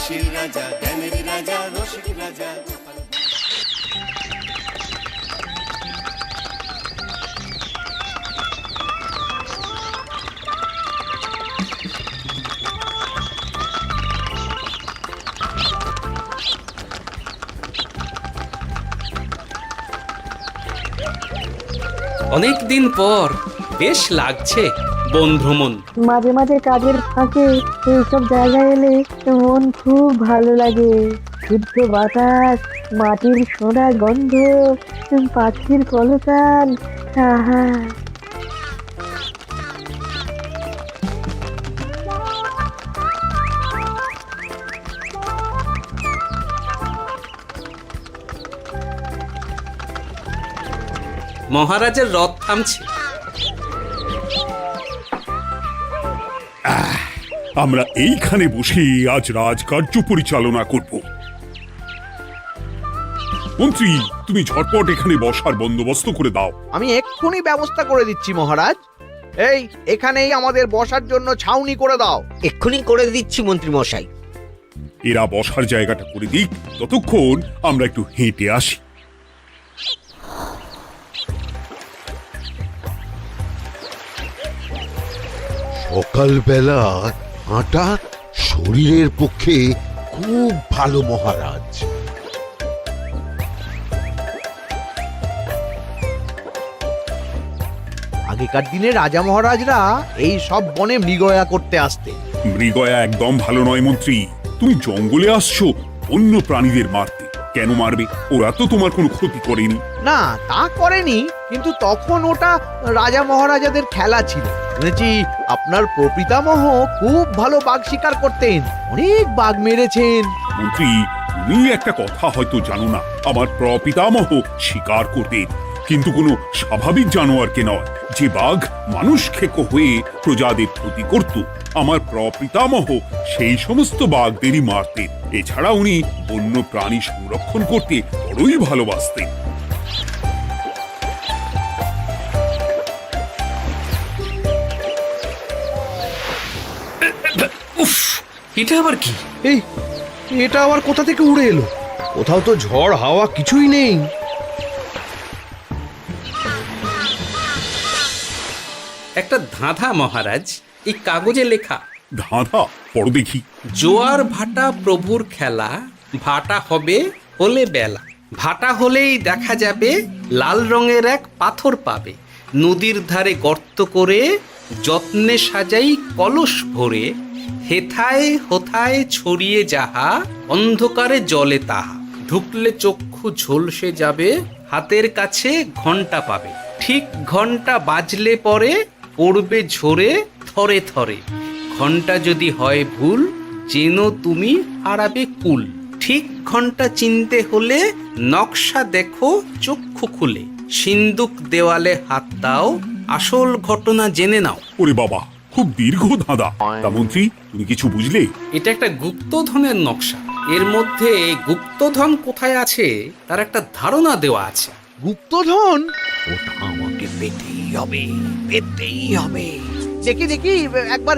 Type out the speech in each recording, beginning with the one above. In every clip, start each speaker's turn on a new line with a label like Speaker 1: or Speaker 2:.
Speaker 1: হাসির রাজা, জ্ঞানের রাজা, রসিক রাজা।
Speaker 2: অনেক দিন পর বেশ লাগছে বন ভ্রমণ।
Speaker 3: মাঝে মাঝে কাজের ফাঁকে এইসব জায়গায় এলে মন খুব ভালো লাগে। শুদ্ধ বাতাস, মাটির সোনা গন্ধ, পাখির কলতান, আহা।
Speaker 2: মহারাজের রথ থামছে।
Speaker 4: আমরা এইখানে বসে আজ রাজকার্য পরিচালনা করব। মন্ত্রী, তুমি ঝটপট এখানে বসার বন্দোবস্ত করে দাও।
Speaker 5: আমি এক্ষুনি ব্যবস্থা করে দিচ্ছি মহারাজ। এই এখানেই আমাদের বসার জন্য ছাউনি করে দাও।
Speaker 6: এক্ষুনি করে দিচ্ছি মন্ত্রী মশাই।
Speaker 4: এরা বসার জায়গাটা করে দিক, ততক্ষণ আমরা একটু হেঁটে আসি।
Speaker 7: সকালবেলা হাঁটা শরীরের পক্ষে খুব ভালো মহারাজ।
Speaker 5: আগেকার দিনে রাজা মহারাজরা এই সব বনে মৃগয়া করতে আসতেন।
Speaker 4: মৃগয়া একদম ভালো নয় মন্ত্রী। তুমি জঙ্গলে আসছো অন্য প্রাণীদের মারতে। কেন মারবে? ওরা তো তোমার কোনো ক্ষতি করেনি।
Speaker 5: না, তা করেনি, কিন্তু তখন ওটা রাজা মহারাজাদের খেলা ছিল। শুনেছি আপনার প্রপিতামহ খুব ভালো বাঘ শিকার করতেন, অনেক বাঘ মেরেছেন।
Speaker 4: মন্ত্রী, তুমি একটা কথা হয়তো জানো না। আমার প্রপিতামহ শিকার করতেন, কিন্তু কোনো স্বাভাবিক জানোয়ারকে নয়, যে বাঘ মানুষ খেকো হয়ে প্রজাদের ক্ষতি করত। আমার প্রপিতামহ সেই সমস্ত বাঘদেরই মারতেন। এছাড়া উনি বন্য প্রাণী সংরক্ষণ করতে বড়ই ভালোবাসতেন।
Speaker 2: উফ, এটা আবার কি?
Speaker 5: এই এটা আবার কোথা থেকে উড়ে এলো? কোথাও তো ঝড় হাওয়া কিছুই নেই।
Speaker 2: একটা ধাঁধা মহারাজ, এই কাগজে লেখা।
Speaker 4: ধাঁধা? পড়ো দেখি।
Speaker 2: জোয়ার ভাটা প্রভুর খেলা, ভাটা হবে হলে বেলা, ভাটা হলেই দেখা যাবে লাল রঙের এক পাথর পাবে, নদীর ধারে গর্ত করে যত্নে সাজাই কলস ভরে, হেথায় হোথায় ছড়িয়ে যাহা অন্ধকারে জলে তাহা, ঢুকলে চক্ষু ঝলসে যাবে, হাতের কাছে ঘন্টা পাবে, ঠিক ঘন্টা বাজলে পরে পড়বে ঝরে থরে থরে, ঘন্টা যদি হয় ভুল যেন তুমি হারাবে কুল, ঠিক ঘন্টা চিনতে হলে নকশা দেখো চক্ষু খুলে, সিন্দুক দেওয়ালে হাত দাও আসল ঘটনা জেনে নাও।
Speaker 4: ওরে বাবা, খুব দীর্ঘ ধাঁধা। তা মন্ত্রী, তুমি কিছু বুঝলে?
Speaker 2: এটা একটা গুপ্তধনের নকশা। এর মধ্যে গুপ্তধন কোথায় আছে তার একটা ধারণা দেওয়া আছে।
Speaker 5: গুপ্তধন? ওটা আমাকে পেতেই হবে, পেতেই হবে। দেখি দেখি একবার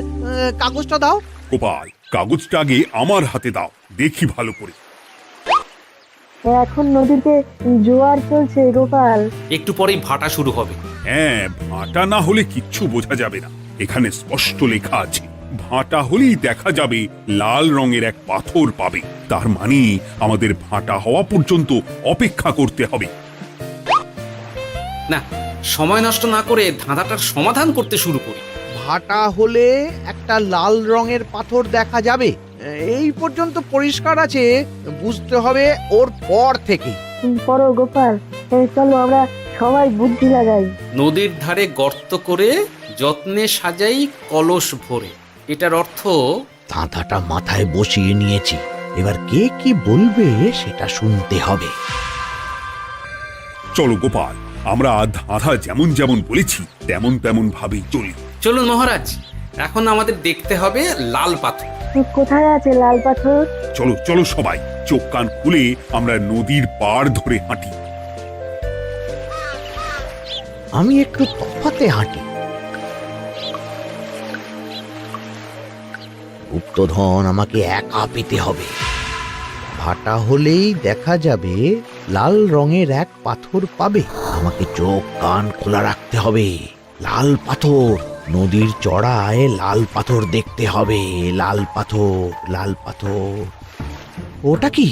Speaker 5: কাগজটা দাও।
Speaker 4: গোপাল, কাগজটা আগে আমার হাতে দাও, দেখি ভালো করে।
Speaker 3: এখন নদীতে জোয়ার চলছে গোপাল।
Speaker 2: একটু পরেই ভাটা শুরু হবে।
Speaker 4: হ্যাঁ, ভাটা না হলে কিচ্ছু বোঝা যাবে না। এখানে স্পষ্ট লেখা আছে, ভাটা হলেই দেখা যাবে লাল রঙের এক পাথর পাবে। তার মানে আমাদের ভাটা হওয়া পর্যন্ত অপেক্ষা করতে হবে।
Speaker 2: না, সময় নষ্ট না করে ধাঁধাটার সমাধান করতে শুরু করি।
Speaker 5: ভাটা হলে একটা লাল রঙের পাথর দেখা যাবে, এই পর্যন্ত পরিষ্কার আছে। বুঝতে হবে ওর পর থেকে।
Speaker 3: পড়ো গোপাল, চলো আমরা সবাই বুদ্ধি লাগাই।
Speaker 2: নদীর ধারে গর্ত করে যত্নে সাজাই কলস ভরে। এটার অর্থ,
Speaker 5: ধাঁধাটা মাথায় বসিয়ে নিয়েছি, এবার কে কি বলবে সেটা শুনতে হবে।
Speaker 4: চলো গোপাল, আমরা ধাঁধা যেমন যেমন বলেছি তেমন তেমন ভাবেই চলি।
Speaker 2: চলুন মহারাজ, এখন আমাদের দেখতে হবে লাল পাথর।
Speaker 3: কোথায় আছে লাল পাথর?
Speaker 4: চলো চলো সবাই, চোখ কান খুলে আমরা নদীর পাড় ধরে হাঁটি।
Speaker 5: আমি একটু তফাতে হাঁটি। গুপ্তধন আমাকে একা পেতে হবে। ভাটা হলেই দেখা যাবে লাল রঙের এক পাথর পাবে। আমাকে চোখ কান খোলা রাখতে হবে। লাল পাথর, নদীর চড়ায় লাল পাথর দেখতে হবে। লাল পাথর, লাল পাথর। ওটা কি?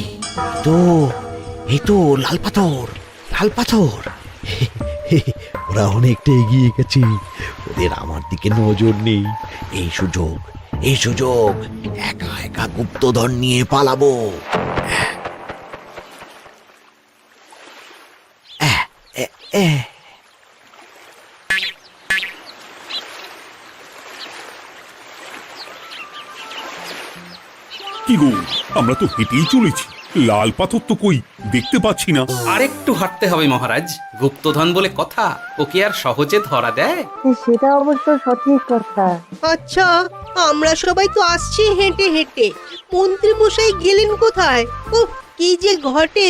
Speaker 5: এই তো লাল পাথর, লাল পাথর। ওরা অনেকটা এগিয়ে গেছে, ওদের আমার দিকে নজর নেই। এই সুযোগ, এই সুযোগ, একা একা গুপ্তধন নিয়ে পালাবো।
Speaker 4: কি গো, আমরা তো হেঁটেই চলেছি, লাল পাথর তো কই দেখতে পাচ্ছি না।
Speaker 2: আরেকটু হাঁটতে হবে মহারাজ, গুপ্তধন বলে কথা, ওকে আর সহজে ধরা দেয়?
Speaker 3: সেটা অবশ্য সঠিক কথা।
Speaker 8: আচ্ছা, আমরা সবাই তো আসছি হেঁটে হেঁটে, মন্ত্রী মশাই গেলেন কোথায়? ও কি যে ঘটে!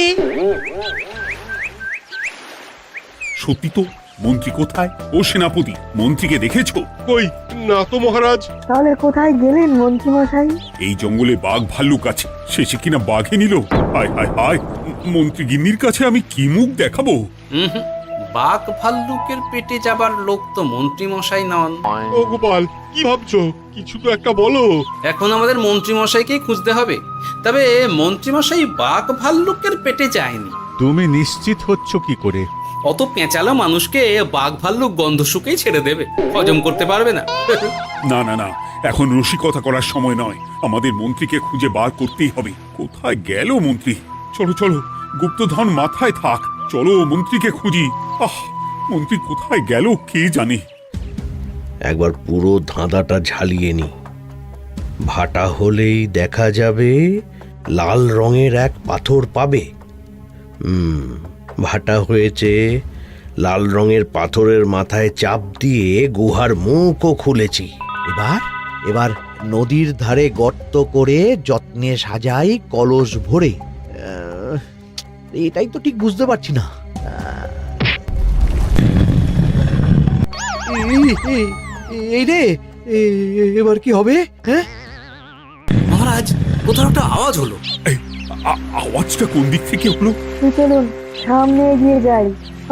Speaker 4: সত্যি তো, মন্ত্রী কোথায়? ও সেনাপতি, মন্ত্রীকে দেখেছো?
Speaker 9: কই না তো মহারাজ।
Speaker 3: তাহলে কোথায় গেলেন মন্ত্রী মশাই?
Speaker 4: এই জঙ্গলে বাঘ ভাল্লুক আছে, শেষে কিনা বাঘে নিল। হায় হায় হায়, মন্ত্রী গিন্নির কাছে আমি কি মুখ দেখাবো?
Speaker 2: হুম, বাঘ ভাল্লুকের পেটে যাবার লোক তো মন্ত্রী মশাই নন।
Speaker 9: ও গোপাল, কি ভাবছো? কিছু তো একটা বলো।
Speaker 2: এখন আমাদের মন্ত্রী মশাইকেই খুঁজতে হবে। তবে মন্ত্রী মশাই বাঘ ভাল্লুকের পেটে যায়নি।
Speaker 10: তুমি নিশ্চিত হচ্ছ কি করে?
Speaker 2: অত পেঁচালো মানুষকে বাঘ ভাল্লুক গন্ধ শুকেই ছেড়ে দেবে, হজম করতে পারবে না।
Speaker 4: না না না, এখন রসিকতা করার সময় নয়, আমাদের মন্ত্রীকে খুঁজে বার করতেই হবে। কোথায় গেল মন্ত্রী? চলো চলো, গুপ্তধন মাথায় থাক, চলো মন্ত্রীকে খুঁজি। আহ, মন্ত্রী কোথায় গেল কে জানে।
Speaker 5: একবার পুরো ধাঁধাটা ঝালিয়ে নি। ভাটা হলেই দেখা যাবে লাল রঙের এক পাথর পাবে। ভাটা হয়েছে, লাল রঙের পাথরের মাথায় চাপ দিয়ে গুহার মুখও খুলেছি। এবার নদীর ধারে গর্ত করে যত্নে সাজাই কলস ভরে। এটাই তো ঠিক বুঝতে পারছি না। এই রে, এবার কি হবে? হ্যাঁ
Speaker 2: মহারাজ, কোথাও একটা আওয়াজ হলো।
Speaker 4: এই, আওয়াজটা কোন দিক থেকে হলো?
Speaker 3: চলুন সামনে এগিয়ে যাই।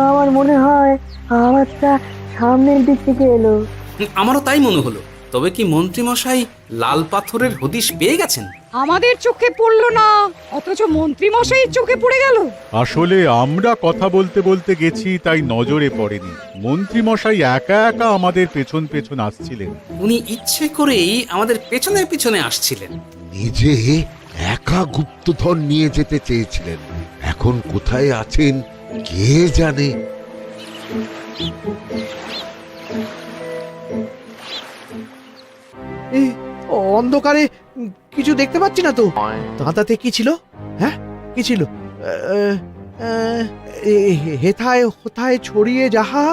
Speaker 3: আমার মনে হয় আওয়াজটা সামনের দিক থেকে এলো।
Speaker 2: আমারও তাই মনে হলো। তবে কি মন্ত্রী মশাই লাল পাথরের হদিশ পেয়ে গেছেন?
Speaker 11: আমাদের চোখে পড়লো না, অথচ মন্ত্রী মশাইয়ের চোখে পড়ে গেল।
Speaker 10: আসলে আমরা কথা বলতে বলতে গেছি, তাই নজরে পড়েনি। মন্ত্রী মশাই একা একা আমাদের পেছন পেছন আসছিলেন।
Speaker 2: উনি ইচ্ছে করেই আমাদের পেছনে পেছনে আসছিলেন।
Speaker 7: নিজে একা গুপ্তধন নিয়ে যেতে চেয়েছিলেন, এখন কোথায় আছেন কে জানে।
Speaker 5: অন্ধকারে কিছু দেখতে পাচ্ছি না তো। দাঁতাতে কি ছিল? হ্যাঁ, কি ছিল? হেথায় হোথায় ছড়িয়ে যাহা,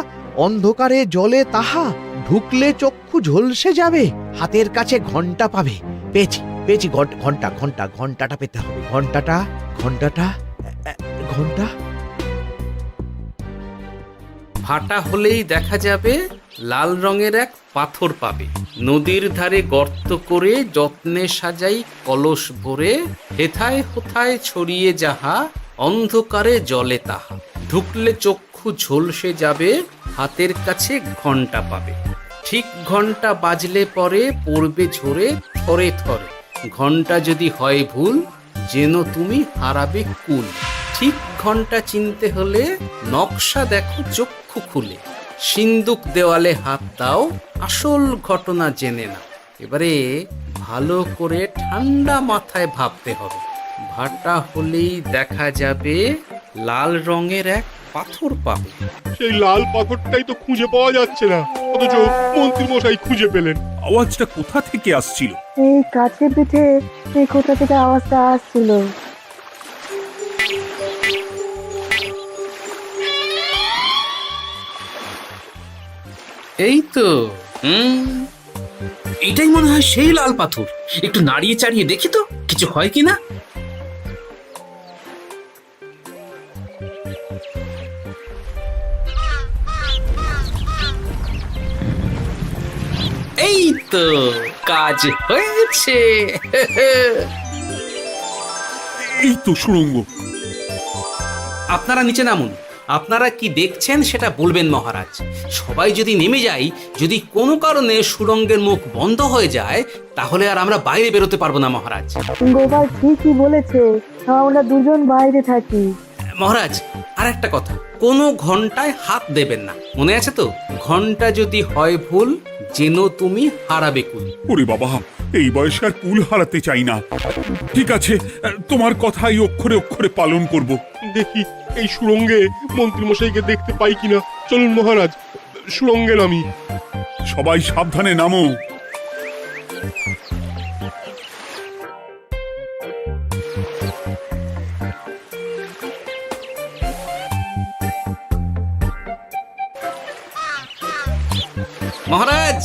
Speaker 5: অন্ধকারে জলে তাহা, ঢুকলে চক্ষু ঝলসে যাবে, হাতের কাছে ঘন্টা পাবে। পেয়েছি পেয়েছি, ঘন্টা ঘন্টা ঘন্টাটা পেতে হবে। ঘন্টা।
Speaker 2: ভাটা হলেই দেখা যাবে লাল রঙের এক পাথর পাবে। নদীর ধারে গর্ত করে যত্নে সাজাই কলস ভরে, হেথায় হোথায় ছড়িয়ে যাহা, অন্ধকারে জলে তাহা, ঢুকলে চক্ষু ঝলসে যাবে, হাতের কাছে ঘন্টা পাবে। ঠিক ঘন্টা বাজলে পরে পড়বে ঝরে থরে থরে, ঘন্টা যদি হয় ভুল যেন তুমি হারাবে কুল। ঠিক ঘন্টা চিনতে হলে নকশা দেখো চক্ষু খুলে, সিন্দুক দেওয়ালে হাত দাও, আসল ঘটনা জেনে না। এবারে ভালো করে ঠান্ডা মাথায় ভাবতে হবে। ভাটা হলেই দেখা যাবে লাল রঙের এক পাথর পাবে।
Speaker 9: সেই লাল পাথরটাই তো খুঁজে পাওয়া যাচ্ছে না, অথচ মন্ত্রী মশাই খুঁজে পেলেন।
Speaker 4: আওয়াজটা কোথা থেকে আসছিল?
Speaker 3: এই কাছে পিঠে এই কোথা থেকে আওয়াজটা আসছিল।
Speaker 2: এই তো, এটাই মনে হয় সেই লাল পাথর। একটু নাড়িয়ে চাড়িয়ে দেখি তো কিছু হয় কিনা। এই তো, কাজ হয়েছে।
Speaker 4: এই তো সুড়ঙ্গ।
Speaker 2: আপনারা নিচে নামুন। আপনারা কি দেখছেন সেটা বলবেন মহারাজ। সবাই যদি নেমে যাই, যদি কোনো কারণে সুড়ঙ্গের মুখ বন্ধ হয়ে যায়, তাহলে আর আমরা বাইরে বেরোতে পারবো না মহারাজ।
Speaker 3: গোপাল ঠিকই বলেছে, আমরা দুজন বাইরে থাকি।
Speaker 2: মহারাজ, আর একটা কথা, কোনো ঘন্টায় হাত দেবেন না, মনে আছে তো? ঘন্টা যদি হয় ভুল, যেন তুমি হারাবে কুল।
Speaker 4: ওরে বাবা, এই বয়সে আর কুল হারাতে চাই না। ঠিক আছে, তোমার কথাই অক্ষরে অক্ষরে পালন করব।
Speaker 9: দেখি এই সুরঙ্গে মন্ত্রীমশাইকে দেখতে পাই কিনা। চলুন মহারাজ, সুরঙ্গে নামি।
Speaker 4: সবাই সাবধানে নামো।
Speaker 2: মহারাজ,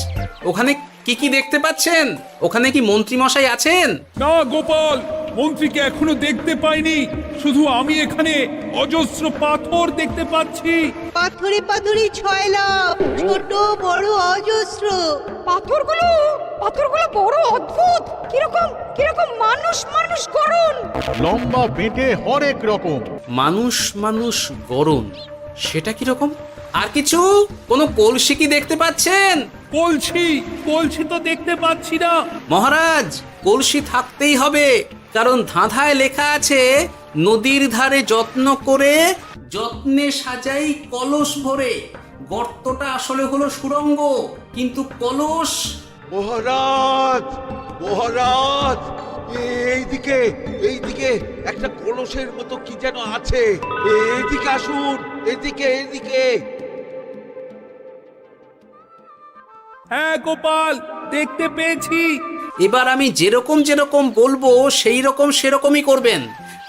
Speaker 2: ওখানে কি কি দেখতে পাচ্ছেন? ওখানে কি মন্ত্রী মশাই আছেন?
Speaker 4: না গোপাল, মন্ত্রীকে এখনো দেখতে পাইনি। শুধু আমি এখানে অজস্র পাথর দেখতে পাচ্ছি।
Speaker 8: পাথরে পাথরে ছয়লা, ছোট বড় অজস্র।
Speaker 11: পাথরগুলো বড় অদ্ভুত, কিরকম কিরকম মানুষ মানুষ করুন।
Speaker 10: লম্বা বেঁটে হরেক রকম।
Speaker 2: মানুষ মানুষ গরম, সেটা কি রকম? আর কিছু? কোনো কলসি কি দেখতে পাচ্ছেন?
Speaker 4: কলসি তো দেখতে পাচ্ছি না।
Speaker 2: মহারাজ, কলসি থাকতেই হবে, কারণ ধাঁধায় লেখা আছে, নদীর ধারে যত্ন করে যত্নে সাজাই কলস ভরে। গর্তটা আসলে হলো সুড়ঙ্গ, কিন্তু কলস।
Speaker 7: মহারাজ, মহারাজ, এইদিকে এইদিকে একটা কলসের মতো কি যেন আছে। এইদিকে আসুন, এদিকে এদিকে।
Speaker 4: হ্যাঁ গোপাল, দেখতে পেয়েছি।
Speaker 2: এবার আমি যেরকম যেরকম বলবো সেই রকম সেরকমই করবেন।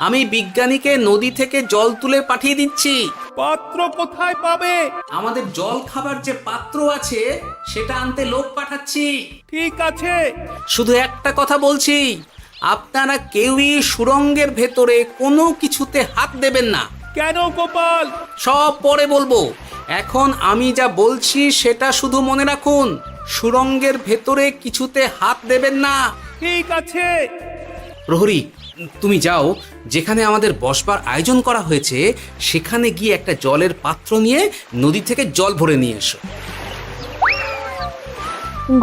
Speaker 2: আমি বিজ্ঞানীকে নদী থেকে জল তুলে পাঠিয়ে দিচ্ছি।
Speaker 4: পাত্র কোথায় পাবে?
Speaker 2: আমাদের জল খাবার যে পাত্র আছে সেটা আনতে লোক পাঠাচ্ছি।
Speaker 4: ঠিক আছে।
Speaker 2: শুধু একটা কথা বলছি, আপনারা কেউই সুড়ঙ্গের ভেতরে কোনো কিছুতে হাত দেবেন না।
Speaker 4: কেন গোপাল?
Speaker 2: সব পরে বলবো, এখন আমি যা বলছি সেটা শুধু মনে রাখুন। সুড়ঙ্গের ভেতরে কিছুতে হাত দেবেন না।
Speaker 4: ঠিক আছে।
Speaker 2: প্রহরী, তুমি যাও, যেখানে আমাদের বসবার আয়োজন করা হয়েছে সেখানে গিয়ে একটা জলের পাত্র নিয়ে নদী থেকে জল ভরে নিয়ে এসো।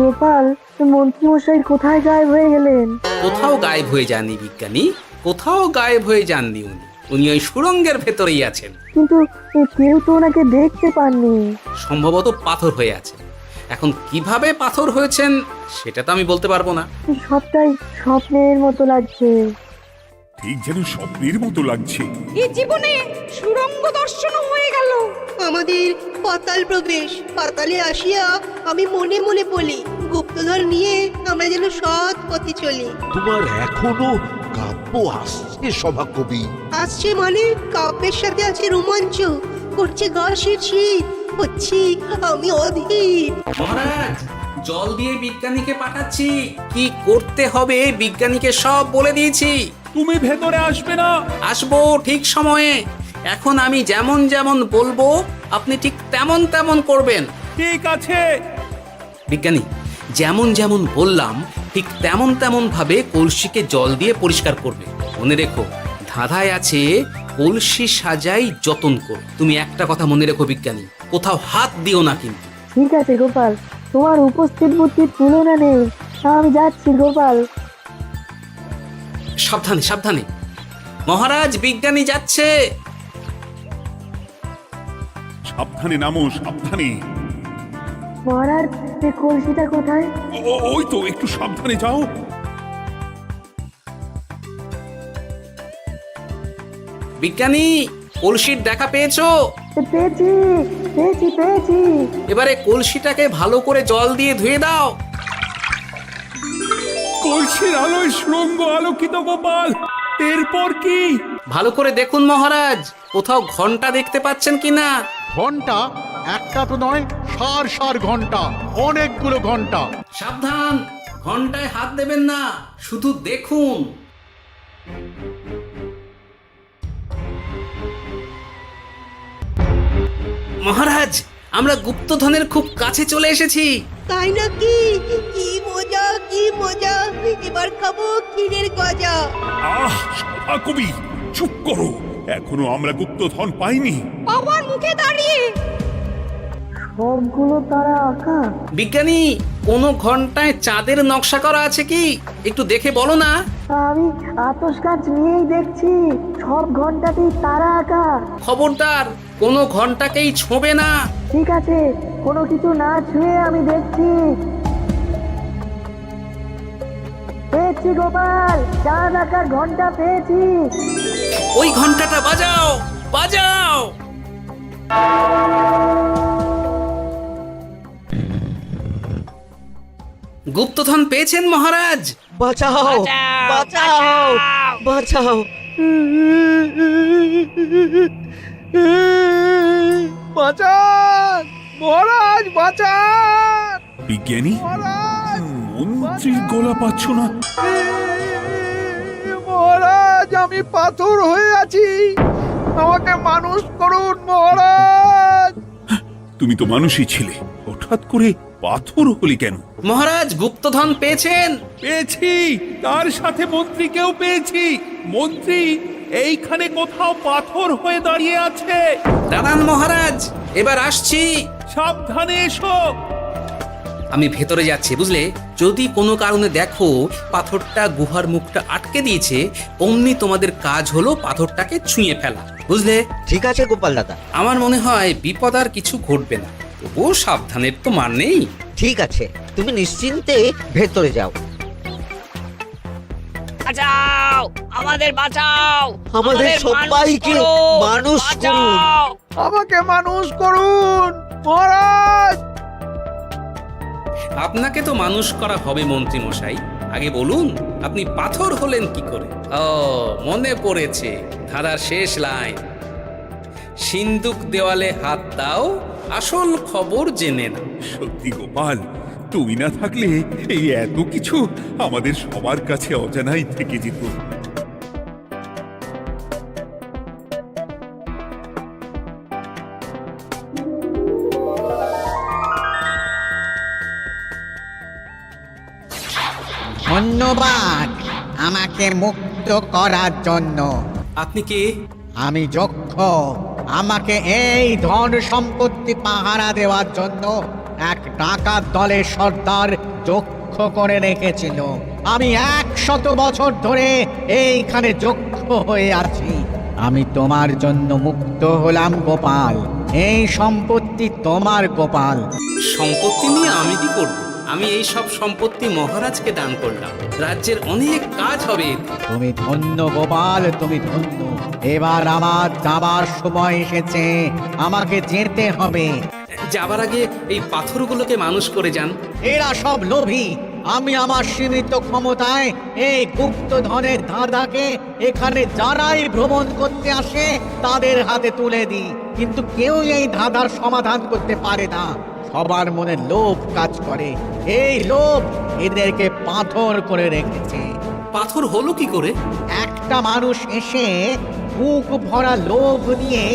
Speaker 3: গোপাল, মন্ত্রীমশাই কোথায় গায়েব হয়ে গেলেন?
Speaker 2: কোথাও গায়েব হয়ে যাননি বিজ্ঞানী, কোথাও গায়েব হয়ে যাননি উনি। উনি ওই সুড়ঙ্গের ভেতরেই আছেন।
Speaker 3: কিন্তু কেউ তো ওনাকে দেখতে পাননি।
Speaker 2: সম্ভবত পাথর হয়ে আছে। এখন কিভাবে পাথর হয়েছেন সেটা তো আমি বলতে পারবো না।
Speaker 3: সবটাই স্বপ্নের মতো লাগছে।
Speaker 4: ঠিক যেন স্বপ্নের মতো লাগছে।
Speaker 11: এই জীবনে সুরঙ্গ দর্শন হয়ে গেল।
Speaker 8: আমাদের পাতাল প্রবেশ। পাতালে আসিয়া আমি মনে মনে বলি, গুপ্তধন নিয়ে আমরা যেন সৎ পথে চলি।
Speaker 7: তোমার এখনো কাব্য আসছে সভাকবি?
Speaker 8: আসছে মানে কাব্যের সাথে আছে রোমাঞ্চ, করছে গা শীত, হচ্ছি আমি অধীর।
Speaker 2: মহারাজ, জল দিয়ে বিজ্ঞানীকে পাঠাচ্ছি। কি করতে হবে বিজ্ঞানীকে সব বলে দিয়েছি।
Speaker 4: তুমি ভেতরে আসবে না?
Speaker 2: আসবো ঠিক সময়ে। এখন আমি যেমন যেমন বলবো আপনি ঠিক তেমন তেমন করবেন।
Speaker 4: ঠিক আছে।
Speaker 2: বিজ্ঞানী, যেমন যেমন বললাম ঠিক তেমন তেমন ভাবে কলসিকে জল দিয়ে পরিষ্কার করবে। মনে রেখো, ধাঁধায় আছে কলসি সাজাই যতন কর। তুমি একটা কথা মনে রেখো বিজ্ঞানী, কোথাও হাত দিও না কিন্তু।
Speaker 3: ঠিক আছে গোপাল, তোমার উপস্থিত বুদ্ধির তুলনা নেই। আমি যাচ্ছি গোপাল।
Speaker 2: সাবধানে সাবধানে। মহারাজ, বিজ্ঞানী যাচ্ছে।
Speaker 4: সাবধানে নামো, সাবধানে।
Speaker 3: মহারাজ, কলসিটা কোথায়?
Speaker 4: ওই তো, একটু সাবধানে যাও।
Speaker 2: বিজ্ঞানী, কলসির দেখা পেয়েছো?
Speaker 3: পেয়েছি পেয়েছি পেয়েছি।
Speaker 2: এবারে কলসিটাকে ভালো করে জল দিয়ে ধুয়ে দাও।
Speaker 4: কলসির আলোয় সুড়ঙ্গ আলোকিত গোপাল। এরপর কি?
Speaker 2: ভালো করে দেখুন মহারাজ, কোথাও ঘন্টা দেখতে পাচ্ছেন কিনা।
Speaker 10: ঘন্টা একটা তো নয়, সার সার ঘন্টা, অনেকগুলো ঘন্টা।
Speaker 2: সাবধান, ঘন্টায় হাত দেবেন না, শুধু দেখুন। মহারাজ, আমরা গুপ্তধনের খুব কাছে চলে এসেছি।
Speaker 8: তাই নাকি? কি মজা কি মজা, এবার খাবো ক্ষীরের গজা।
Speaker 4: আহ সভা কবি, চুপ করো, এখনো আমরা গুপ্তধন পাইনি।
Speaker 11: বাবার মুখে দাঁড়িয়ে
Speaker 3: সবগুলো তারা আঁকা।
Speaker 2: বিজ্ঞানী, কোনো ঘন্টায় চাঁদের নকশা করা আছে কি? একটু দেখে বলো না।
Speaker 3: আমি আতস কাজ নিয়েই দেখছি, সব ঘন্টাতেই তারা আঁকা।
Speaker 2: খবরদার, কোনো ঘন্টাকেই ছোঁবে না।
Speaker 3: ঠিক আছে, কোনো কিছু না ছুঁয়ে আমি দেখছি। পেয়েছি গোপাল, চাঁদ আঁকার ঘন্টা পেয়েছি।
Speaker 2: ওই ঘন্টাটা বাজাও, বাজাও। গুপ্তধন পেয়েছেন মহারাজ?
Speaker 6: বাঁচাও বাঁচাও বাঁচাও।
Speaker 10: বাঁচান মহারাজ, বাঁচান
Speaker 4: বিজ্ঞানী, মন্ত্রীর গলা পাচ্ছ না?
Speaker 10: মহারাজ, আমি পাথর হয়ে আছি, আমাকে মানুষ করুন মহারাজ।
Speaker 4: তুমি তো মানুষই ছিলে, হঠাৎ করে পাথর হলি কেন?
Speaker 2: মহারাজ, গুপ্তধন পেয়েছেন?
Speaker 4: পেয়েছি, তার সাথে মন্ত্রীকেও পেয়েছি। মন্ত্রী এইখানে কোথাও পাথর হয়ে দাঁড়িয়ে আছে।
Speaker 2: দাঁড়ান মহারাজ, এবার আসছি।
Speaker 4: সাবধানে এসো।
Speaker 2: আমি ভেতরে যাচ্ছি, বুঝলে? যদি কোনো কারণে দেখো পাথরটা গুহার মুখটা আটকে দিয়েছে, অমনি তোমাদের কাজ হলো পাথরটাকে ছুঁয়ে ফেলা, বুঝলে?
Speaker 6: ঠিক আছে গোপাল দাদা।
Speaker 2: আমার মনে হয় বিপদ আর কিছু ঘটবে না, তবুও সাবধানের তো মান নেই।
Speaker 6: ঠিক আছে, তুমি নিশ্চিন্তে ভেতরে যাও।
Speaker 11: বাঁচাও, আমাদের বাঁচাও,
Speaker 6: আমাদের সবাইকে মানুষ করুন।
Speaker 10: আমাকে মানুষ করুন মহারাজ।
Speaker 2: আপনাকে তো মানুষ করা হবে মন্ত্রী মশাই। আগে বলুন, আপনি পাথর হলেন কি করে? ও, মনে পড়েছে ধারার শেষ লাইন, সিন্দুক দেওয়ালে হাত দাও, আসল খবর জেনে না।
Speaker 4: সত্যি গোপাল, তুমি না থাকলে এই এত কিছু আমাদের সবার কাছে অজানাই থেকে যেত।
Speaker 12: ধন্যবাদ আমাকে মুক্ত করার জন্য।
Speaker 2: আপনি কে?
Speaker 12: আমি যক্ষ। আমাকে এই ধন সম্পত্তি পাহারা দেওয়ার জন্য এক ডাকাত দলের সর্দার যক্ষ করে রেখেছিল। আমি 100 বছর ধরে এইখানে যক্ষ হয়ে আছি। আমি তোমার জন্য মুক্ত হলাম গোপাল। এই সম্পত্তি তোমার গোপাল।
Speaker 2: সম্পত্তি নিয়ে আমি কি করব? আমি এই সব সম্পত্তি মহারাজকে দান করলাম, রাজ্যের অনেক কাজ হবে এতে।
Speaker 12: তুমি ধন্য গোপাল, তুমি ধন্য। এবার আমার যাবার সময় এসেছে, আমাকে যেতে হবে।
Speaker 2: যাবার আগে এই পাথরগুলোকে মানুষ করে যান।
Speaker 12: এরা সব লোভী। আমি আমার সীমিত ক্ষমতায় এই গুপ্তধনের ধাঁধাকে এখানে যারাই ভ্রমণ করতে আসে তাদের হাতে তুলে দিই, কিন্তু কেউ এই ধাঁধার সমাধান করতে পারে না। সবার মনে লোভ কাজ করে, এই লোভ এদেরকে পাথর করে রেখেছে।
Speaker 2: পাথর হলো কি করে?
Speaker 12: একটা মানুষ এসে বুক ভরা লোভ নিয়ে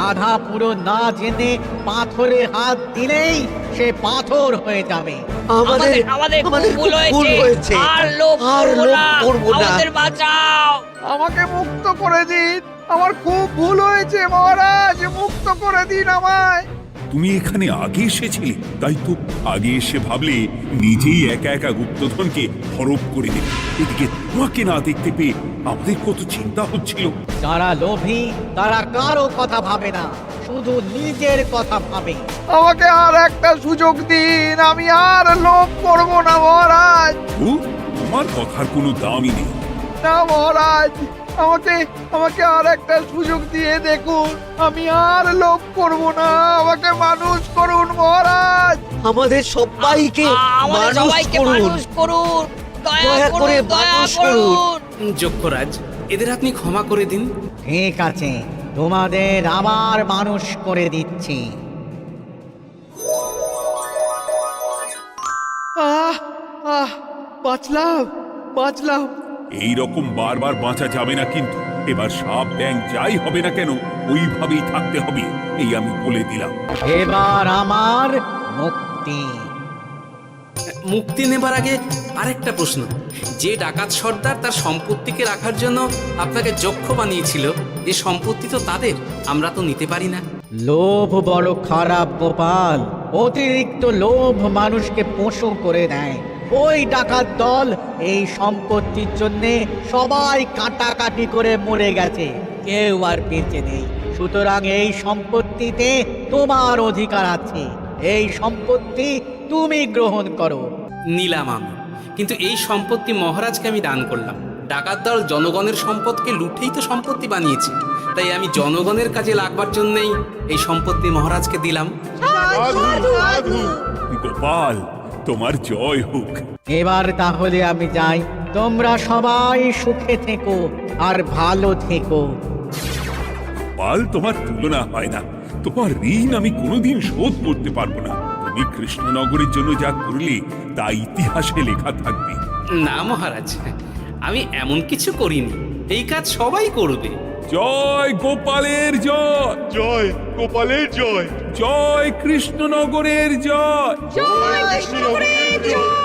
Speaker 12: আধা পুরো না জেনে পাথরে হাত দিলেই সে পাথর হয়ে যাবে।
Speaker 6: আমাদের
Speaker 11: আমাদের
Speaker 6: আমাদের
Speaker 11: ভুল হয়েছে, আর লোভ করবো না, আমাদের বাঁচাও।
Speaker 10: আমাকে মুক্ত করে দিন, আমার খুব ভুল হয়েছে মহারাজ, মুক্ত করে দিন আমায়।
Speaker 4: তুমি এখানে আগে এসেছিলে, তাই তো আগে এসে ভাবলে নিজেই একা একা গুপ্তধনকে হরপ করে দেবে। এদিকে তোমাকে না দেখতে পেয়ে আমাদের কত চিন্তা হচ্ছিল।
Speaker 12: যারা লোভী তারা কারো কথা ভাবে না, শুধু নিজের কথা ভাবে।
Speaker 10: আমাকে আর একটা সুযোগ দিন, আমি আর লোভ করব না মহারাজ।
Speaker 4: ও, তোমার কথার কোনো দামই নেই।
Speaker 10: না মহারাজ, আমাকে আর একটা সুযোগ দিয়ে দেখুন, আমি আর লোভ করব না, আমাকে মানুষ করুন মহারাজ।
Speaker 6: আমাদের সবাইকে মানুষ করুন। দয়া করে মানুষ করুন।
Speaker 2: যক্ষরাজ, এদের আপনি ক্ষমা করে দিন।
Speaker 12: ঠিক আছে, তোমাদের আবার মানুষ করে দিচ্ছি।
Speaker 10: বাঁচলাম।
Speaker 4: এই রকম বারবার বাঁচা যাবে না কিন্তু। এবার সাপ ব্যাং যাই হবে না কেন, ওইভাবেই থাকতে হবে, এই আমি বলে দিলাম।
Speaker 12: এবার আমার মুক্তি।
Speaker 2: মুক্তি নেবার আগে আরেকটা প্রশ্ন, যে ডাকাত সর্দার তার সম্পত্তিকে রাখার জন্য আপনাকে যক্ষ বানিয়েছিল, এ সম্পত্তি তো তাদের, আমরা তো নিতে পারি না।
Speaker 12: লোভ বড় খারাপ গোপাল, অতিরিক্ত লোভ মানুষকে পশু করে দেয়। ওই ডাকাত দল এই সম্পত্তির জন্যে সবাই কাটাকাটি করে মরে গেছে, কেউ আর বেঁচে নেই। সুতরাং এই সম্পত্তিতে তোমার অধিকার আছে, এই সম্পত্তি তুমি গ্রহণ করো।
Speaker 2: নিলাম আমি, কিন্তু এই সম্পত্তি মহারাজকে আমি দান করলাম। ডাকাত দল জনগণের সম্পদকে লুঠেই তো সম্পত্তি বানিয়েছে, তাই আমি জনগণের কাজে লাগবার জন্যই এই সম্পত্তি মহারাজকে দিলাম।
Speaker 4: গোপাল, তোমার জয় হোক।
Speaker 12: এবার তাহলে আমি যাই, তোমরা সবাই সুখে থেকো আর ভালো থেকো।
Speaker 4: গোপাল, তোমার তুলনা হয় না। তোমার ঋণ আমি কোনোদিন শোধ করতে পারবো না। তুমি কৃষ্ণনগরের জন্য যা করলে তা ইতিহাসে লেখা থাকবে।
Speaker 2: না মহারাজ, আমি এমন কিছু করিনি, এই কাজ সবাই করবে।
Speaker 4: জয় গোপালের জয়,
Speaker 9: জয় গোপালের জয়,
Speaker 4: জয় কৃষ্ণনগরের জয়।
Speaker 8: জয় কৃষ্ণনগরের জয়।